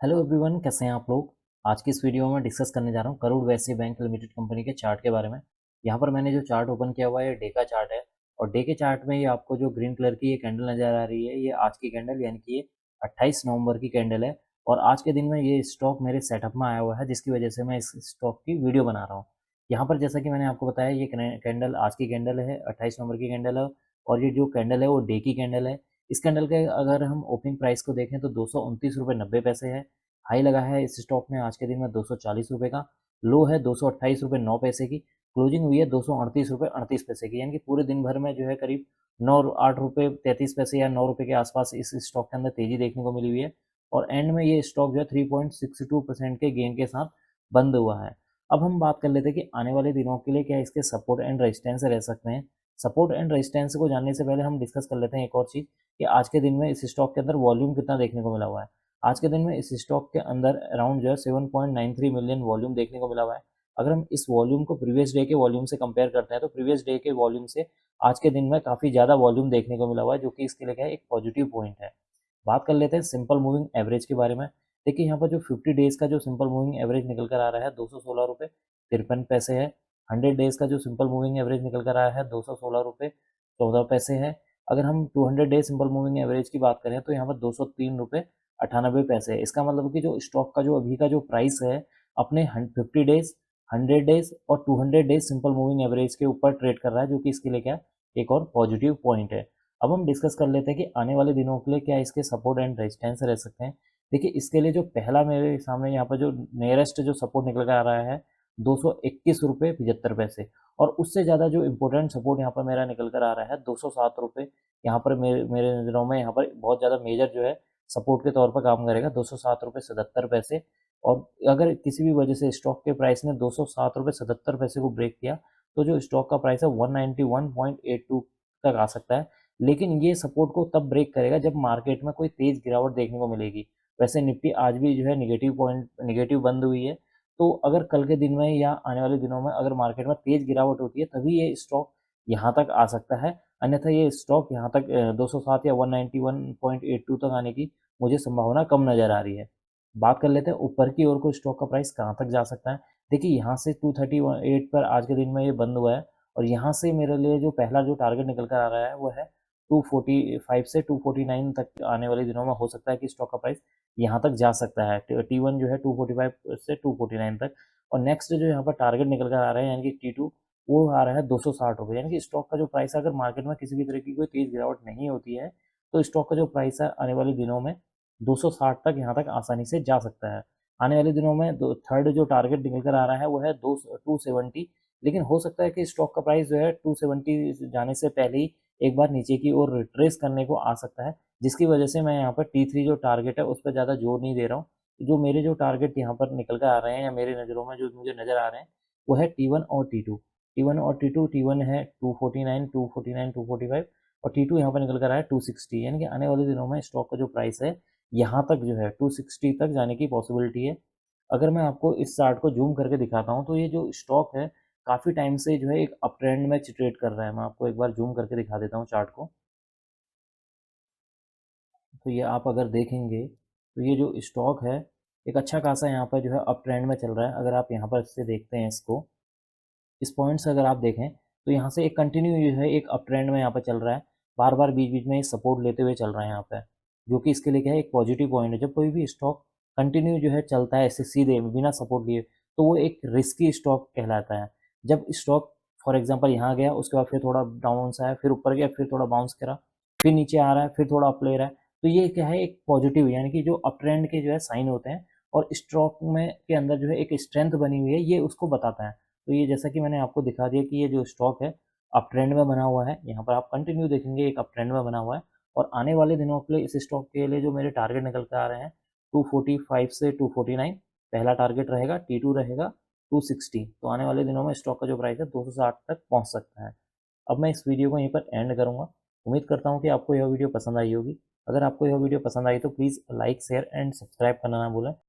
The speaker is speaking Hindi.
हेलो एवरीवन, कैसे हैं आप लोग। आज की इस वीडियो में डिस्कस करने जा रहा हूँ Karur Vysya bank limited company के चार्ट के बारे में। यहाँ पर मैंने जो चार्ट ओपन किया हुआ है ये डे का चार्ट है और डे के चार्ट में ये आपको जो ग्रीन कलर की ये कैंडल नज़र आ रही है ये आज की कैंडल यानी कि ये 28 नवंबर की कैंडल है। और आज के दिन में ये स्टॉक मेरे सेटअप में आया हुआ है जिसकी वजह से मैं इस स्टॉक की वीडियो बना रहा हूँ। यहाँ पर जैसा कि मैंने आपको बताया ये कैंडल आज की कैंडल है, 28 नवंबर की कैंडल है और ये जो कैंडल है वो डे की कैंडल है। इस कैंडल के अगर हम ओपनिंग प्राइस को देखें तो 229 रुपये 90 पैसे है। हाई लगा है इस स्टॉक में आज के दिन में 240 रुपये का। लो है 228 रुपये 9 पैसे की। क्लोजिंग हुई है 238 रुपये 38 पैसे की, यानी कि पूरे दिन भर में जो है करीब 9 8 रुपये 33 पैसे या 9 रुपये के आसपास इस स्टॉक के अंदर तेजी देखने को मिली हुई है। और एंड में ये स्टॉक जो है 3.62% के गेन के साथ बंद हुआ है। अब हम बात कर लेते हैं कि आने वाले दिनों के लिए क्या इसके सपोर्ट एंड रेजिस्टेंस रह सकते हैं। सपोर्ट एंड रेजिस्टेंस को जानने से पहले हम डिस्कस कर लेते हैं एक और चीज़ कि आज के दिन में इस स्टॉक के अंदर वॉल्यूम कितना देखने को मिला हुआ है। आज के दिन में इस स्टॉक के अंदर अराउंड जो है 7.93 मिलियन वॉल्यूम देखने को मिला हुआ है। अगर हम इस वॉल्यूम को प्रीवियस डे के वॉल्यूम से कंपेयर करते हैं तो प्रीवियस डे के वॉल्यूम से आज के दिन में काफ़ी ज़्यादा वॉल्यूम देखने को मिला हुआ है, जो कि इसके लिए क्या है एक पॉजिटिव पॉइंट है। बात कर लेते हैं सिंपल मूविंग एवरेज के बारे में। देखिए यहाँ पर जो 50 डेज का जो सिंपल मूविंग एवरेज निकल कर आ रहा है 216 रुपये 53 पैसे है। 100 डेज का जो सिंपल मूविंग एवरेज निकल कर आया है 216 रुपये 14 पैसे है। अगर हम 200 डेज सिंपल मूविंग एवरेज की बात करें तो यहाँ पर 203 रुपये 98 पैसे है। इसका मतलब कि जो स्टॉक का जो अभी का जो प्राइस है अपने 50 डेज 100 डेज और 200 डेज सिंपल मूविंग एवरेज के ऊपर ट्रेड कर रहा है, जो कि इसके लिए क्या एक और पॉजिटिव पॉइंट है। अब हम डिस्कस कर लेते हैं कि आने वाले दिनों के लिए क्या इसके सपोर्ट एंड रेजिस्टेंस रह सकते हैं। देखिए इसके लिए जो पहला मेरे सामने यहाँ पर जो नियरेस्ट जो सपोर्ट निकल कर आ रहा है 221 रुपये 75 पैसे। और उससे ज़्यादा जो इंपॉर्टेंट सपोर्ट यहाँ पर मेरा निकल कर आ रहा है 207 रुपये। यहाँ पर मेरे मेरे नज़रों में यहाँ पर बहुत ज़्यादा मेजर जो है सपोर्ट के तौर पर काम करेगा 207 रुपये 77 पैसे। और अगर किसी भी वजह से स्टॉक के प्राइस ने 207 रुपये 77 पैसे को ब्रेक किया तो जो स्टॉक का प्राइस है 191.82 तक आ सकता है। लेकिन ये सपोर्ट को तब ब्रेक करेगा जब मार्केट में कोई तेज गिरावट देखने को मिलेगी। वैसे निफ्टी आज भी जो है नेगेटिव बंद हुई है। तो अगर कल के दिन में या आने वाले दिनों में अगर मार्केट में तेज गिरावट होती है तभी ये स्टॉक यहाँ तक आ सकता है। अन्यथा ये स्टॉक यहाँ तक 207 या 191.82 तक आने की मुझे संभावना कम नज़र आ रही है। बात कर लेते हैं ऊपर की ओर को स्टॉक का प्राइस कहाँ तक जा सकता है। देखिए यहाँ से 238 पर आज के दिन में ये बंद हुआ है और यहाँ से मेरे लिए जो पहला जो टारगेट निकल कर आ रहा है वो है 245 से 249 तक। आने वाले दिनों में हो सकता है कि स्टॉक का प्राइस यहाँ तक जा सकता है। T1 जो है 245 से 249 तक। और नेक्स्ट जो यहाँ पर टारगेट निकल कर आ रहा है यानी कि T2 वो आ रहा है 260 रुपये। यानी कि स्टॉक का जो प्राइस है अगर मार्केट में किसी भी तरह की कोई तेज़ गिरावट नहीं होती है तो स्टॉक का जो प्राइस है आने वाले दिनों में 260 तक यहाँ तक आसानी से जा सकता है। आने वाले दिनों में थर्ड जो टारगेट निकल कर आ रहा है वो है 270। लेकिन हो सकता है कि स्टॉक का प्राइस जो है 270 जाने से पहले ही एक बार नीचे की ओर रिट्रेस करने को आ सकता है, जिसकी वजह से मैं यहाँ पर T3 जो टारगेट है उस पर ज़्यादा जोर नहीं दे रहा हूँ। जो मेरे जो टारगेट यहाँ पर निकल कर आ रहे हैं या मेरे नज़रों में जो मुझे नज़र आ रहे हैं वो है T1 और T2। T1 और T2, T1 है 249 249 245 और T2 यहाँ पर निकल कर आया है 260। यानी कि आने वाले दिनों में स्टॉक का जो प्राइस है यहाँ तक जो है 260 तक जाने की पॉसिबिलिटी है। अगर मैं आपको इस चार्ट को जूम करके दिखाता हूँ तो ये जो स्टॉक है काफ़ी टाइम से जो है एक अप ट्रेंड में ट्रेड कर रहा है। मैं आपको एक बार जूम करके दिखा देता हूँ चार्ट को। तो ये आप अगर देखेंगे तो ये जो स्टॉक है एक अच्छा खासा यहाँ पर जो है अप ट्रेंड में चल रहा है। अगर आप यहाँ पर से देखते हैं इसको, इस पॉइंट से अगर आप देखें तो यहाँ से एक कंटिन्यू जो है एक अप ट्रेंड में यहाँ पर चल रहा है। बार बार बीच बीच में सपोर्ट लेते हुए चल रहा है यहाँ पे, जो कि इसके लिए क्या है एक पॉजिटिव पॉइंट है। जब कोई भी स्टॉक कंटिन्यू जो है चलता है ऐसे सीधे बिना सपोर्ट लिए तो वो एक रिस्की स्टॉक कहलाता है। जब स्टॉक फॉर एग्जांपल यहाँ गया उसके बाद फिर थोड़ा डाउन आया फिर ऊपर गया फिर थोड़ा बाउंस करा फिर नीचे आ रहा है फिर थोड़ा अप ले रहा है, तो ये क्या है एक पॉजिटिव यानी कि जो अप ट्रेंड के जो है साइन होते हैं और स्टॉक में के अंदर जो है एक स्ट्रेंथ बनी हुई है ये उसको बताता है। तो ये जैसा कि मैंने आपको दिखा दिया कि ये जो स्टॉक है अप ट्रेंड में बना हुआ है। यहाँ पर आप कंटिन्यू देखेंगे एक अप ट्रेंड में बना हुआ है। और आने वाले दिनों के लिए इस स्टॉक के लिए जो मेरे टारगेट निकल कर आ रहे हैं 245 से 249 पहला टारगेट रहेगा। T2 रहेगा 260। तो आने वाले दिनों में स्टॉक का जो प्राइस है 260 तक पहुँच सकता है। अब मैं इस वीडियो को यहीं पर एंड करूँगा। उम्मीद करता हूँ कि आपको यह वीडियो पसंद आई होगी। अगर आपको यह वीडियो पसंद आई तो please like share and subscribe करना ना भूलें।